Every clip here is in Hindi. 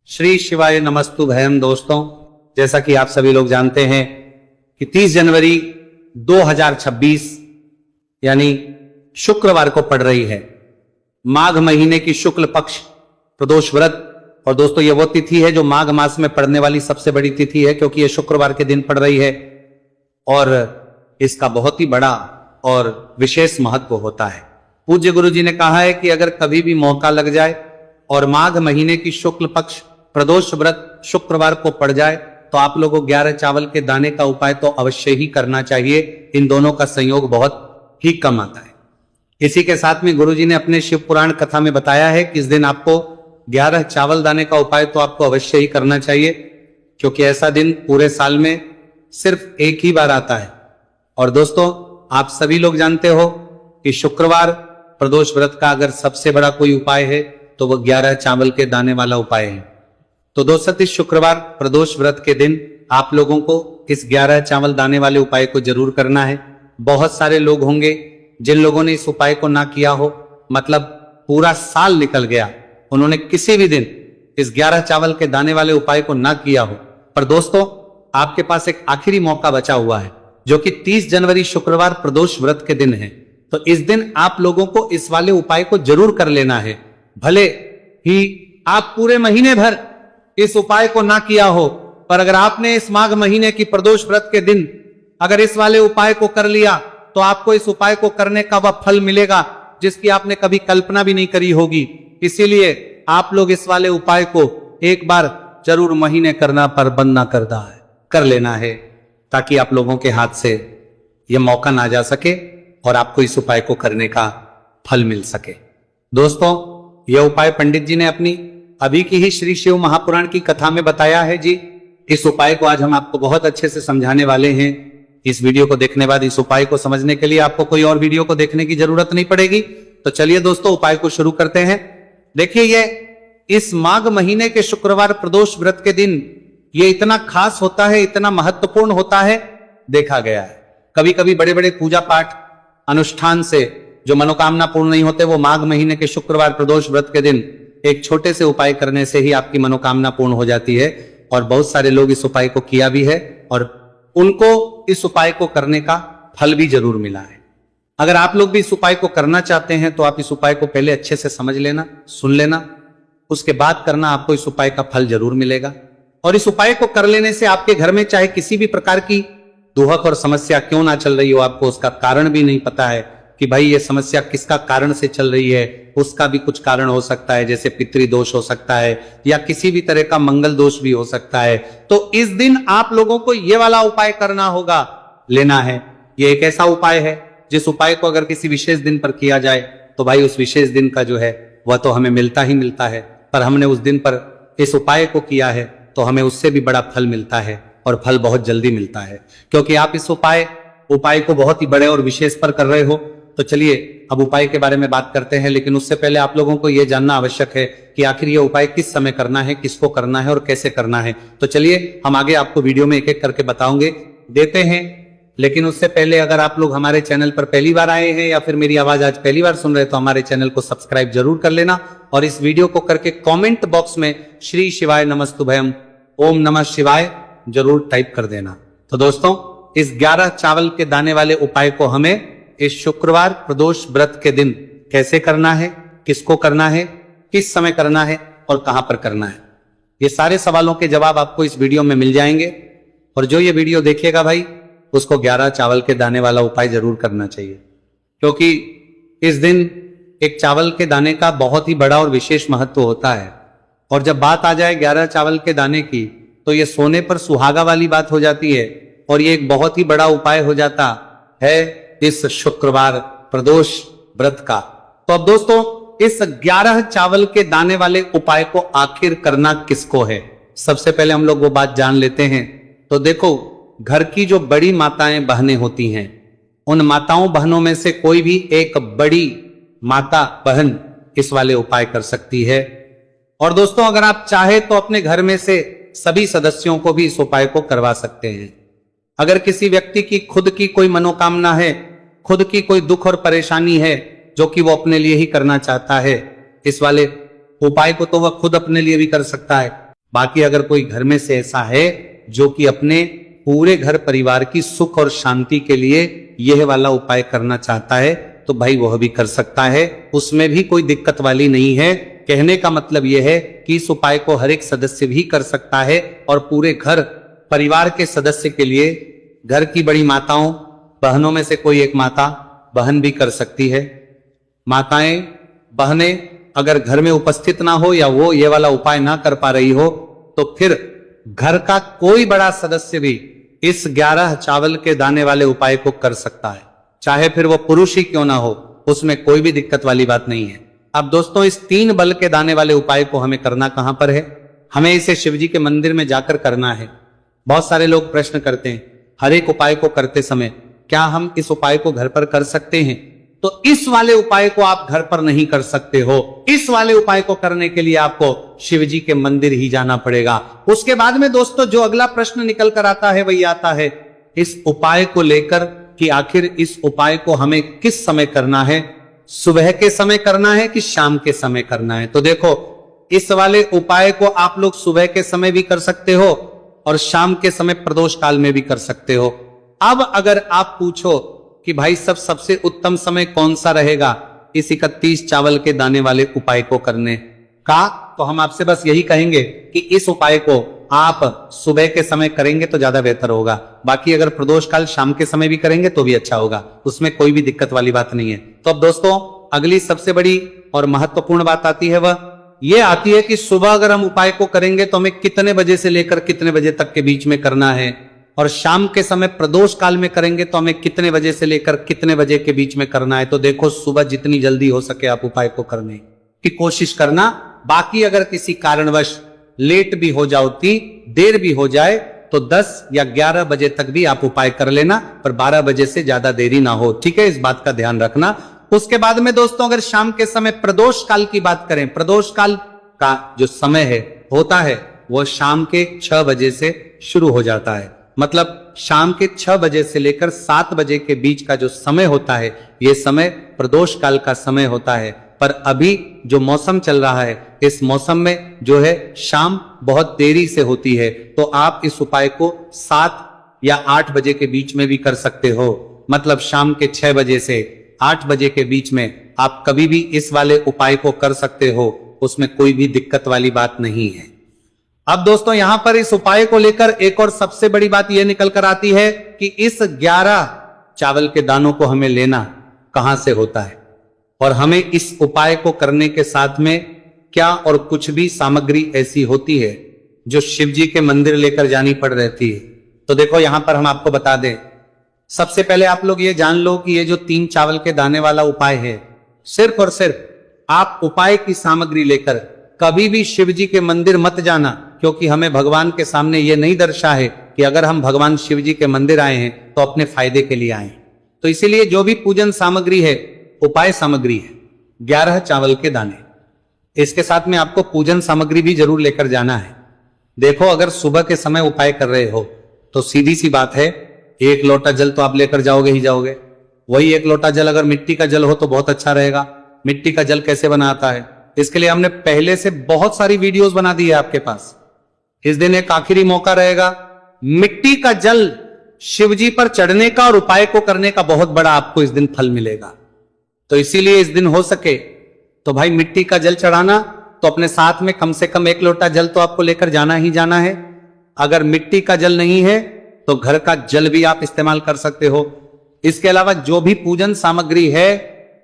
श्री शिवाय नमस्तुभयम। दोस्तों, जैसा कि आप सभी लोग जानते हैं कि 30 जनवरी 2026 यानी शुक्रवार को पड़ रही है माघ महीने की शुक्ल पक्ष प्रदोष व्रत। और दोस्तों, यह वो तिथि है जो माघ मास में पड़ने वाली सबसे बड़ी तिथि है, क्योंकि यह शुक्रवार के दिन पड़ रही है और इसका बहुत ही बड़ा और विशेष महत्व होता है। पूज्य गुरु जी ने कहा है कि अगर कभी भी मौका लग जाए और माघ महीने की शुक्ल पक्ष प्रदोष व्रत शुक्रवार को पड़ जाए तो आप लोगों को 11 चावल के दाने का उपाय तो अवश्य ही करना चाहिए। इन दोनों का संयोग बहुत ही कम आता है। इसी के साथ में गुरु जी ने अपने शिव पुराण कथा में बताया है कि इस दिन आपको 11 चावल दाने का उपाय तो आपको अवश्य ही करना चाहिए, क्योंकि ऐसा दिन पूरे साल में सिर्फ एक ही बार आता है। और दोस्तों, आप सभी लोग जानते हो कि शुक्रवार प्रदोष व्रत का अगर सबसे बड़ा कोई उपाय है तो वह 11 चावल के दाने वाला उपाय है। तो दोस्तों, इस शुक्रवार प्रदोष व्रत के दिन आप लोगों को इस 11 चावल दाने वाले उपाय को जरूर करना है। बहुत सारे लोग होंगे जिन लोगों ने इस उपाय को ना किया हो, मतलब पूरा साल निकल गया, उन्होंने किसी भी दिन इस 11 चावल के दाने वाले उपाय को ना किया हो। पर दोस्तों, आपके पास एक आखिरी मौका बचा हुआ है, जो कि 30 जनवरी शुक्रवार प्रदोष व्रत के दिन है। तो इस दिन आप लोगों को इस वाले उपाय को जरूर कर लेना है। भले ही आप पूरे महीने भर इस उपाय को ना किया हो, पर अगर आपने इस माघ महीने की प्रदोष व्रत के दिन अगर इस वाले उपाय को कर लिया तो आपको इस उपाय को करने का वह फल मिलेगा जिसकी आपने कभी कल्पना भी नहीं करी होगी। इसीलिए आप लोग इस वाले उपाय को एक बार जरूर महीने करना पर बंद ना कर लेना है, ताकि आप लोगों के हाथ से यह मौका ना जा सके और आपको इस उपाय को करने का फल मिल सके। दोस्तों, यह उपाय पंडित जी ने अपनी अभी की ही श्री शिव महापुराण की कथा में बताया है जी। इस उपाय को आज हम आपको बहुत अच्छे से समझाने वाले हैं। इस वीडियो को देखने बाद इस उपाय को समझने के लिए आपको कोई और वीडियो को देखने की जरूरत नहीं पड़ेगी। तो चलिए दोस्तों, उपाय को शुरू करते हैं। देखिए, यह इस माघ महीने के शुक्रवार प्रदोष व्रत के दिन ये इतना खास होता है, इतना महत्वपूर्ण होता है, देखा गया है। कभी कभी बड़े बड़े पूजा पाठ अनुष्ठान से जो मनोकामना पूर्ण नहीं होते, वो माघ महीने के शुक्रवार प्रदोष व्रत के दिन एक छोटे से उपाय करने से ही आपकी मनोकामना पूर्ण हो जाती है। और बहुत सारे लोग इस उपाय को किया भी है और उनको इस उपाय को करने का फल भी जरूर मिला है। अगर आप लोग भी इस उपाय को करना चाहते हैं तो आप इस उपाय को पहले अच्छे से समझ लेना, सुन लेना, उसके बाद करना, आपको इस उपाय का फल जरूर मिलेगा। और इस उपाय को कर लेने से आपके घर में चाहे किसी भी प्रकार की दुहक और समस्या क्यों ना चल रही हो, आपको उसका कारण भी नहीं पता है कि भाई ये समस्या किसका कारण से चल रही है, उसका भी कुछ कारण हो सकता है, जैसे पितृदोष हो सकता है या किसी भी तरह का मंगल दोष भी हो सकता है। तो इस दिन आप लोगों को ये वाला उपाय करना होगा, लेना है। ये एक ऐसा उपाय है जिस उपाय को अगर किसी विशेष दिन पर किया जाए तो भाई उस विशेष दिन का जो है वह तो हमें मिलता ही मिलता है, पर हमने उस दिन पर इस उपाय को किया है तो हमें उससे भी बड़ा फल मिलता है और फल बहुत जल्दी मिलता है, क्योंकि आप इस उपाय को बहुत ही बड़े और विशेष पर कर रहे हो। तो चलिए अब उपाय के बारे में बात करते हैं, लेकिन उससे पहले आप लोगों को यह जानना आवश्यक है कि आखिर यह उपाय किस समय करना है, किसको करना है और कैसे करना है। तो चलिए हम आगे आपको वीडियो में एक एक करके बताओगे देते हैं। लेकिन उससे पहले अगर आप लोग हमारे चैनल पर पहली बार आए हैं या फिर मेरी आवाज आज पहली बार सुन रहे तो हमारे चैनल को सब्सक्राइब जरूर कर लेना और इस वीडियो को करके कॉमेंट बॉक्स में श्री शिवाय नमस्तुभयम, ओम नमः शिवाय जरूर टाइप कर देना। तो दोस्तों, इस 11 चावल के दाने वाले उपाय को हमें इस शुक्रवार प्रदोष व्रत के दिन कैसे करना है, किसको करना है, किस समय करना है और कहां पर करना है, ये सारे सवालों के जवाब आपको इस वीडियो में मिल जाएंगे। और जो ये वीडियो देखेगा भाई, उसको 11 चावल के दाने वाला उपाय जरूर करना चाहिए, क्योंकि इस दिन एक चावल के दाने का बहुत ही बड़ा और विशेष महत्व होता है। और जब बात आ जाए 11 चावल के दाने की, तो ये सोने पर सुहागा वाली बात हो जाती है और ये एक बहुत ही बड़ा उपाय हो जाता है इस शुक्रवार प्रदोष व्रत का। तो अब दोस्तों, इस 11 चावल के दाने वाले उपाय को आखिर करना किसको है, सबसे पहले हम लोग वो बात जान लेते हैं। तो देखो, घर की जो बड़ी माताएं बहनें होती हैं, उन माताओं बहनों में से कोई भी एक बड़ी माता बहन इस वाले उपाय कर सकती है। और दोस्तों, अगर आप चाहे तो अपने घर में से सभी सदस्यों को भी इस उपाय को करवा सकते हैं। अगर किसी व्यक्ति की खुद की कोई मनोकामना है, खुद की कोई दुख और परेशानी है जो कि वो अपने लिए ही करना चाहता है, इस वाले उपाय को तो वह खुद अपने लिए भी कर सकता है। बाकी अगर कोई घर में से ऐसा है जो कि अपने पूरे घर परिवार की सुख और शांति के लिए यह वाला उपाय करना चाहता है तो भाई वह भी कर सकता है, उसमें भी कोई दिक्कत वाली नहीं है। कहने का मतलब यह है कि इस उपाय को हर एक सदस्य भी कर सकता है और पूरे घर परिवार के सदस्य के लिए घर की बड़ी माताओं बहनों में से कोई एक माता बहन भी कर सकती है। माताएं बहनें अगर घर में उपस्थित ना हो या वो ये वाला उपाय ना कर पा रही हो तो फिर घर का कोई बड़ा सदस्य भी इस 11 चावल के दाने वाले उपाय को कर सकता है, चाहे फिर वो पुरुष ही क्यों ना हो, उसमें कोई भी दिक्कत वाली बात नहीं है। अब दोस्तों इस 3 बल के दाने वाले उपाय को हमें करना कहां पर है? हमें इसे शिवजी के मंदिर में जाकर करना है। बहुत सारे लोग प्रश्न करते हैं हर एक उपाय को करते समय क्या हम इस उपाय को घर पर कर सकते हैं? तो इस वाले उपाय को आप घर पर नहीं कर सकते हो। इस वाले उपाय को करने के लिए आपको शिवजी के मंदिर ही जाना पड़ेगा। उसके बाद में दोस्तों जो अगला प्रश्न निकल कर आता है वही आता है इस उपाय को लेकर कि आखिर इस उपाय को हमें किस समय करना है, सुबह के समय करना है कि शाम के समय करना है? तो देखो इस वाले उपाय को आप लोग सुबह के समय भी कर सकते हो और शाम के समय प्रदोष काल में भी कर सकते हो। अब अगर आप पूछो कि भाई सबसे उत्तम समय कौन सा रहेगा इस 31 चावल के दाने वाले उपाय को करने का, तो हम आपसे बस यही कहेंगे कि इस उपाय को आप सुबह के समय करेंगे तो ज्यादा बेहतर होगा। बाकी अगर प्रदोष काल शाम के समय भी करेंगे तो भी अच्छा होगा, उसमें कोई भी दिक्कत वाली बात नहीं है। तो अब दोस्तों अगली सबसे बड़ी और महत्वपूर्ण बात आती है, वह ये आती है कि सुबह अगर हम उपाय को करेंगे तो हमें कितने बजे से लेकर कितने बजे तक के बीच में करना है, और शाम के समय प्रदोष काल में करेंगे तो हमें कितने बजे से लेकर कितने बजे के बीच में करना है। तो देखो सुबह जितनी जल्दी हो सके आप उपाय को करने की कोशिश करना। बाकी अगर किसी कारणवश लेट भी हो जाती, देर भी हो जाए तो 10 या 11 बजे तक भी आप उपाय कर लेना, पर 12 बजे से ज्यादा देरी ना हो, ठीक है? इस बात का ध्यान रखना। उसके बाद में दोस्तों अगर शाम के समय प्रदोष काल की बात करें, प्रदोष काल का जो समय है होता है वो शाम के 6 बजे से शुरू हो जाता है। मतलब शाम के 6 बजे से लेकर 7 बजे के बीच का जो समय होता है ये समय प्रदोष काल का समय होता है। पर अभी जो मौसम चल रहा है इस मौसम में जो है शाम बहुत देरी से होती है, तो आप इस उपाय को 7 या 8 बजे के बीच में भी कर सकते हो। मतलब शाम के 6 बजे से 8 बजे के बीच में आप कभी भी इस वाले उपाय को कर सकते हो, उसमें कोई भी दिक्कत वाली बात नहीं है। अब दोस्तों यहां पर इस उपाय को लेकर एक और सबसे बड़ी बात यह निकल कर आती है कि इस 11 चावल के दानों को हमें लेना कहां से होता है और हमें इस उपाय को करने के साथ में क्या और कुछ भी सामग्री ऐसी होती है जो शिव जी के मंदिर लेकर जानी पड़ रहती है। तो देखो यहां पर हम आपको बता दें, सबसे पहले आप लोग ये जान लो कि ये जो 3 चावल के दाने वाला उपाय है, सिर्फ और सिर्फ आप उपाय की सामग्री लेकर कभी भी शिव जी के मंदिर मत जाना, क्योंकि हमें भगवान के सामने ये नहीं दर्शा है कि अगर हम भगवान शिव जी के मंदिर आए हैं तो अपने फायदे के लिए आए। तो इसीलिए जो भी पूजन सामग्री है उपाय सामग्री है 11 चावल के दाने, इसके साथ में आपको पूजन सामग्री भी जरूर लेकर जाना है। देखो अगर सुबह के समय उपाय कर रहे हो तो सीधी सी बात है 1 लोटा जल तो आप लेकर जाओगे ही जाओगे। वही 1 लोटा जल अगर मिट्टी का जल हो तो बहुत अच्छा रहेगा। मिट्टी का जल कैसे बनाता है इसके लिए हमने पहले से बहुत सारी वीडियोस बना दी है आपके पास। इस दिन एक आखिरी मौका रहेगा, मिट्टी का जल शिवजी पर चढ़ने का और उपाय को करने का बहुत बड़ा आपको इस दिन फल मिलेगा। तो इसीलिए इस दिन हो सके तो भाई मिट्टी का जल चढ़ाना, तो अपने साथ में कम से कम 1 लोटा जल तो आपको लेकर जाना ही जाना है। अगर मिट्टी का जल नहीं है तो घर का जल भी आप इस्तेमाल कर सकते हो। इसके अलावा जो भी पूजन सामग्री है,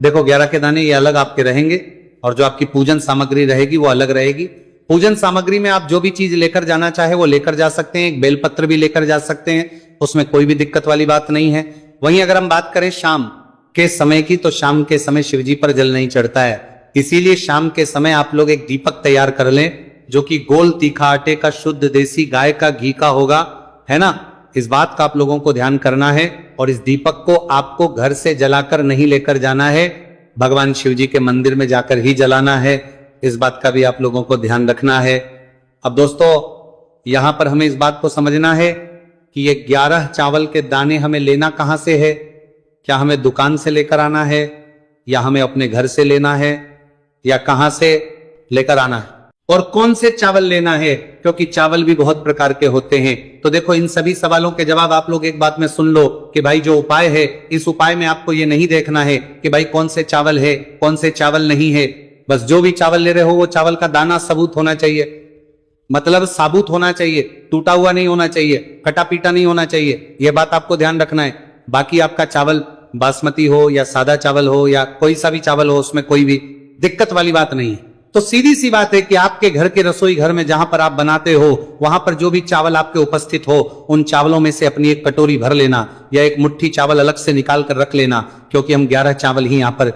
देखो 11 के दाने ये अलग आपके रहेंगे और जो आपकी पूजन सामग्री रहेगी वो अलग रहेगी। पूजन सामग्री में आप जो भी चीज लेकर जाना चाहे वो लेकर जा सकते हैं, एक बेलपत्र भी लेकर जा सकते हैं, उसमें कोई भी दिक्कत वाली बात नहीं है। वहीं अगर हम बात करें शाम के समय की, तो शाम के समय शिवजी पर जल नहीं चढ़ता है, इसीलिए शाम के समय आप लोग एक दीपक तैयार कर लें जो कि गोल तीखा आटे का शुद्ध देसी गाय का घी का होगा, है ना? इस बात का आप लोगों को ध्यान करना है। और इस दीपक को आपको घर से जलाकर नहीं लेकर जाना है, भगवान शिवजी के मंदिर में जाकर ही जलाना है। इस बात का भी आप लोगों को ध्यान रखना है। अब दोस्तों यहां पर हमें इस बात को समझना है कि ये 11 चावल के दाने हमें लेना कहां से है। क्या हमें दुकान से लेकर आना है या हमें अपने घर से लेना है या कहां से लेकर आना है? और कौन से चावल लेना है, क्योंकि चावल भी बहुत प्रकार के होते हैं। तो देखो, इन सभी सवालों के जवाब आप लोग एक बात में सुन लो कि भाई जो उपाय है, इस उपाय में आपको ये नहीं देखना है कि भाई कौन से चावल है, कौन से चावल नहीं है। बस जो भी चावल ले रहे हो वो चावल का दाना सबूत होना चाहिए, मतलब साबुत होना चाहिए, टूटा हुआ नहीं होना चाहिए, कटा पीटा नहीं होना चाहिए। यह बात आपको ध्यान रखना है। बाकी आपका चावल बासमती हो या सादा चावल हो या कोई सा भी चावल हो, उसमें कोई भी दिक्कत वाली बात नहीं है। तो सीधी सी बात है कि आपके घर के रसोई घर में जहां पर आप बनाते हो, वहां पर जो भी चावल आपके उपस्थित हो, उन चावलों में से अपनी एक कटोरी भर लेना या एक मुट्ठी चावल अलग से निकाल कर रख लेना, क्योंकि हम 11 चावल ही यहां पर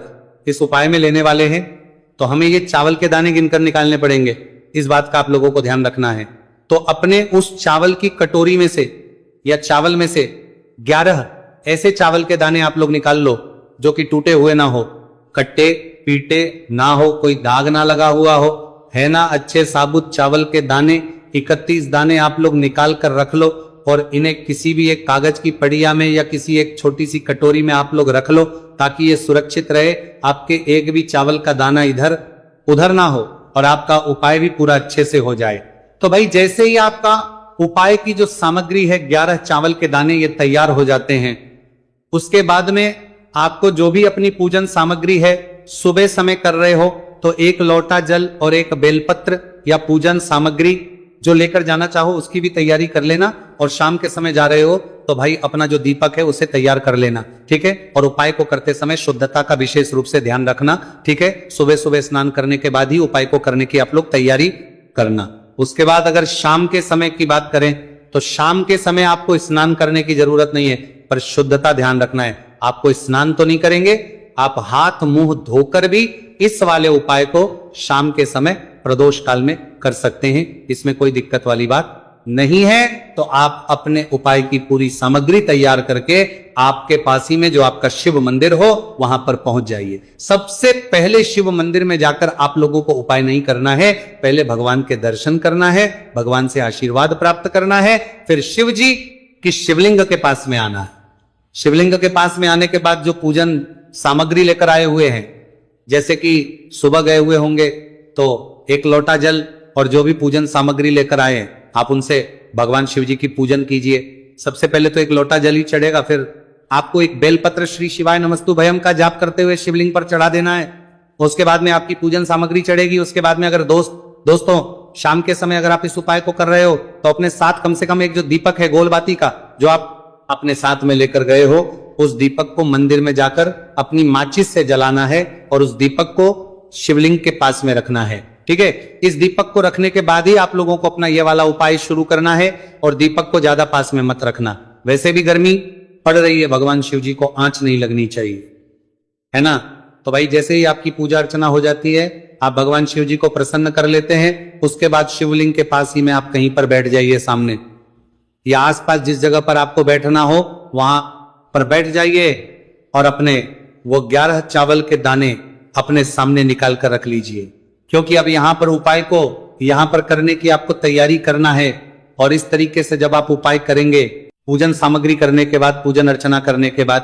इस उपाय में लेने वाले हैं। तो हमें ये चावल के दाने गिनकर निकालने पड़ेंगे, इस बात का आप लोगों को ध्यान रखना है। तो अपने उस चावल की कटोरी में से या चावल में से 11 ऐसे चावल के दाने आप लोग निकाल लो जो कि टूटे हुए ना हो, कट्टे पीटे ना हो, कोई दाग ना लगा हुआ हो, है ना। अच्छे साबुत चावल के दाने 31 दाने आप लोग निकाल कर रख लो और इन्हें किसी भी एक कागज की पड़िया में या किसी एक छोटी सी कटोरी में आप लोग रख लो, ताकि ये सुरक्षित रहे, आपके एक भी चावल का दाना इधर उधर ना हो और आपका उपाय भी पूरा अच्छे से हो जाए। तो भाई जैसे ही आपका उपाय की जो सामग्री है 11 चावल के दाने ये तैयार हो जाते हैं, उसके बाद में आपको जो भी अपनी पूजन सामग्री है सुबह समय कर रहे हो तो 1 लोटा जल और 1 बेलपत्र या पूजन सामग्री जो लेकर जाना चाहो उसकी भी तैयारी कर लेना। और शाम के समय जा रहे हो तो भाई अपना जो दीपक है उसे तैयार कर लेना, ठीक है। और उपाय को करते समय शुद्धता का विशेष रूप से ध्यान रखना, ठीक है। सुबह सुबह स्नान करने के बाद ही उपाय को करने की आप लोग तैयारी करना। उसके बाद अगर शाम के समय की बात करें तो शाम के समय आपको स्नान करने की जरूरत नहीं है, पर शुद्धता ध्यान रखना है। आपको स्नान तो नहीं करेंगे, आप हाथ मुंह धोकर भी इस वाले उपाय को शाम के समय प्रदोष काल में कर सकते हैं, इसमें कोई दिक्कत वाली बात नहीं है। तो आप अपने उपाय की पूरी सामग्री तैयार करके आपके पास ही में जो आपका शिव मंदिर हो वहां पर पहुंच जाइए। सबसे पहले शिव मंदिर में जाकर आप लोगों को उपाय नहीं करना है, पहले भगवान के दर्शन करना है, भगवान से आशीर्वाद प्राप्त करना है, फिर शिव जी की शिवलिंग के पास में आना है। शिवलिंग के पास में आने के बाद जो पूजन सामग्री लेकर आए हुए हैं, जैसे कि सुबह गए हुए होंगे तो 1 लोटा जल और जो भी पूजन सामग्री लेकर आए हैं आप उनसे भगवान शिव जी की पूजन कीजिए। सबसे पहले तो 1 लोटा जल ही चढ़ेगा, फिर आपको एक बेलपत्र श्री शिवाय नमस्तु भयम का जाप करते हुए शिवलिंग पर चढ़ा देना है। उसके बाद में आपकी पूजन सामग्री चढ़ेगी। उसके बाद में अगर दोस्तों शाम के समय अगर आप इस उपाय को कर रहे हो तो अपने साथ कम से कम एक जो दीपक है गोल बाती का जो आप अपने साथ में लेकर गए हो, उस दीपक को मंदिर में जाकर अपनी माचिस से जलाना है और उस दीपक को शिवलिंग के पास में रखना है, ठीक है। इस दीपक को रखने के बाद ही आप लोगों को अपना यह वाला उपाय शुरू करना है और दीपक को ज्यादा पास में मत रखना। वैसे भी गर्मी पड़ रही है, भगवान शिव जी को आंच नहीं लगनी चाहिए, है ना। तो भाई जैसे ही आपकी पूजा अर्चना हो जाती है, आप भगवान शिव जी को प्रसन्न कर लेते हैं। उसके बाद शिवलिंग के पास ही में आप कहीं पर बैठ जाइए, सामने या आसपास जिस जगह पर आपको बैठना हो वहां पर बैठ जाइए और अपने वो 11 चावल के दाने अपने सामने निकाल कर रख लीजिए, क्योंकि अब यहां पर उपाय को यहां पर करने की आपको तैयारी करना है। और इस तरीके से जब आप उपाय करेंगे, पूजन सामग्री करने के बाद, पूजन अर्चना करने के बाद,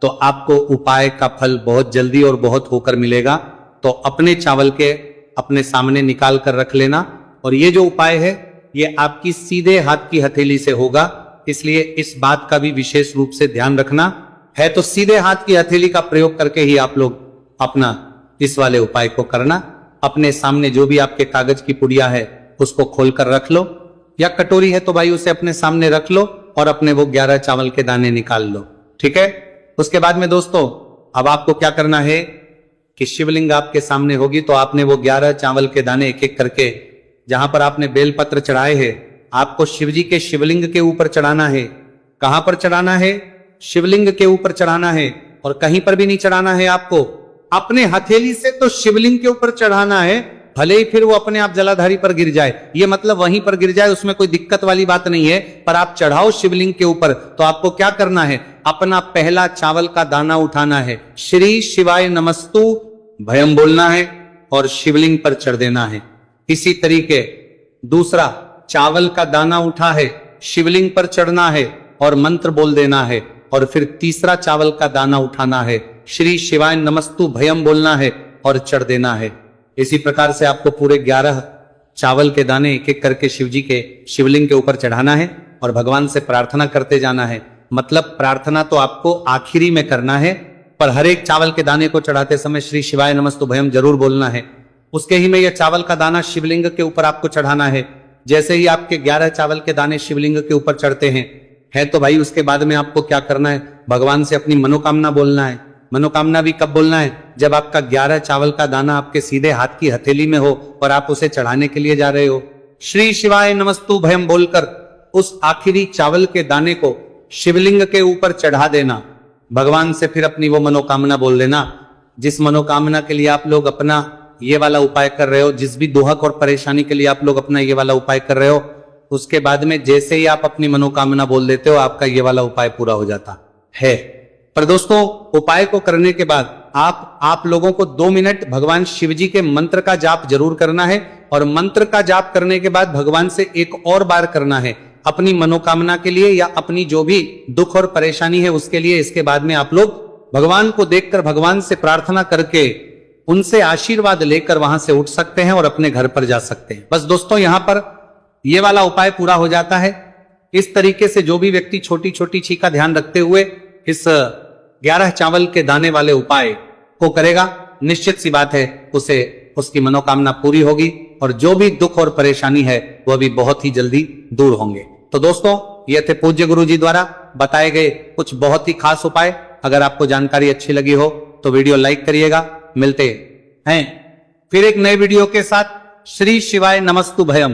तो आपको उपाय का फल बहुत जल्दी और बहुत होकर मिलेगा। तो अपने चावल के अपने सामने निकाल कर रख लेना। और ये जो उपाय है ये आपकी सीधे हाथ की हथेली से होगा, इसलिए इस बात का भी विशेष रूप से ध्यान रखना है। तो सीधे हाथ की हथेली का प्रयोग करके ही आप लोग अपना इस वाले उपाय को करना। अपने सामने जो भी आपके कागज की पुड़िया है उसको खोलकर रख लो, या कटोरी है तो भाई उसे अपने सामने रख लो और अपने वो 11 चावल के दाने निकाल लो, ठीक है। उसके बाद में दोस्तों अब आपको क्या करना है कि शिवलिंग आपके सामने होगी तो आपने वो 11 चावल के दाने एक एक करके जहां पर आपने बेलपत्र चढ़ाए हैं आपको शिवजी के शिवलिंग के ऊपर चढ़ाना है। कहां पर चढ़ाना है? शिवलिंग के ऊपर चढ़ाना है, और कहीं पर भी नहीं चढ़ाना है आपको। अपने हथेली से तो शिवलिंग के ऊपर चढ़ाना है, भले ही फिर वो अपने आप जलाधारी पर गिर जाए, ये मतलब वहीं पर गिर जाए, उसमें कोई दिक्कत वाली बात नहीं है। पर आप चढ़ाओ शिवलिंग के ऊपर तो आपको क्या करना है, अपना पहला चावल का दाना उठाना है, श्री शिवाय नमस्तु भयम बोलना है और शिवलिंग पर चढ़ देना है। इसी तरीके दूसरा चावल का दाना उठा है, शिवलिंग पर चढ़ना है और मंत्र बोल देना है, और फिर तीसरा चावल का दाना उठाना है, श्री शिवाय नमस्तु भयम बोलना है और चढ़ देना है। इसी प्रकार से आपको पूरे 11 चावल के दाने एक एक करके शिव जी के शिवलिंग के ऊपर चढ़ाना है और भगवान से प्रार्थना करते जाना है। मतलब प्रार्थना तो आपको आखिरी में करना है, पर हर एक चावल के दाने को चढ़ाते समय श्री शिवाय नमस्तुभयम जरूर बोलना है। उसके ही में यह चावल का दाना शिवलिंग के ऊपर आपको चढ़ाना है। जैसे ही आपके 11 चावल के दाने शिवलिंग के ऊपर चढ़ते हैं है तो भाई उसके बाद में आपको क्या करना है, भगवान से अपनी मनोकामना बोलना है। मनोकामना भी कब बोलना है, जब आपका 11 चावल का दाना आपके सीधे हाथ की हथेली में हो और आप उसे चढ़ाने के लिए जा रहे हो। श्री शिवाय नमस्तुभयम बोलकर उस आखिरी चावल के दाने को शिवलिंग के ऊपर चढ़ा देना। भगवान से फिर अपनी वो मनोकामना बोल देना जिस मनोकामना के लिए आप लोग अपना ये वाला उपाय कर रहे हो, जिस भी दुहक और परेशानी के लिए आप लोग अपना ये वाला उपाय कर रहे हो। उसके बाद में जैसे ही आप अपनी मनोकामना बोल देते हो आपका ये वाला उपाय पूरा हो जाता है। पर दोस्तों उपाय को करने के बाद आप लोगों को 2 मिनट भगवान शिव जी के मंत्र का जाप जरूर करना है और मंत्र का जाप करने के बाद भगवान से एक और बार करना है अपनी मनोकामना के लिए या अपनी जो भी दुख और परेशानी है उसके लिए। इसके बाद में आप लोग भगवान को देखकर भगवान से प्रार्थना करके उनसे आशीर्वाद लेकर वहां से उठ सकते हैं और अपने घर पर जा सकते हैं। बस दोस्तों यहां पर यह वाला उपाय पूरा हो जाता है। इस तरीके से जो भी व्यक्ति छोटी छोटी चीज का ध्यान रखते हुए इस 11 चावल के दाने वाले उपाय को करेगा, निश्चित सी बात है उसे उसकी मनोकामना पूरी होगी और जो भी दुख और परेशानी है वह भी बहुत ही जल्दी दूर होंगे। तो दोस्तों ये थे पूज्य गुरु जी द्वारा बताए गए कुछ बहुत ही खास उपाय। अगर आपको जानकारी अच्छी लगी हो तो वीडियो लाइक करिएगा। मिलते हैं फिर एक नए वीडियो के साथ। श्री शिवाय नमस्तुभयम।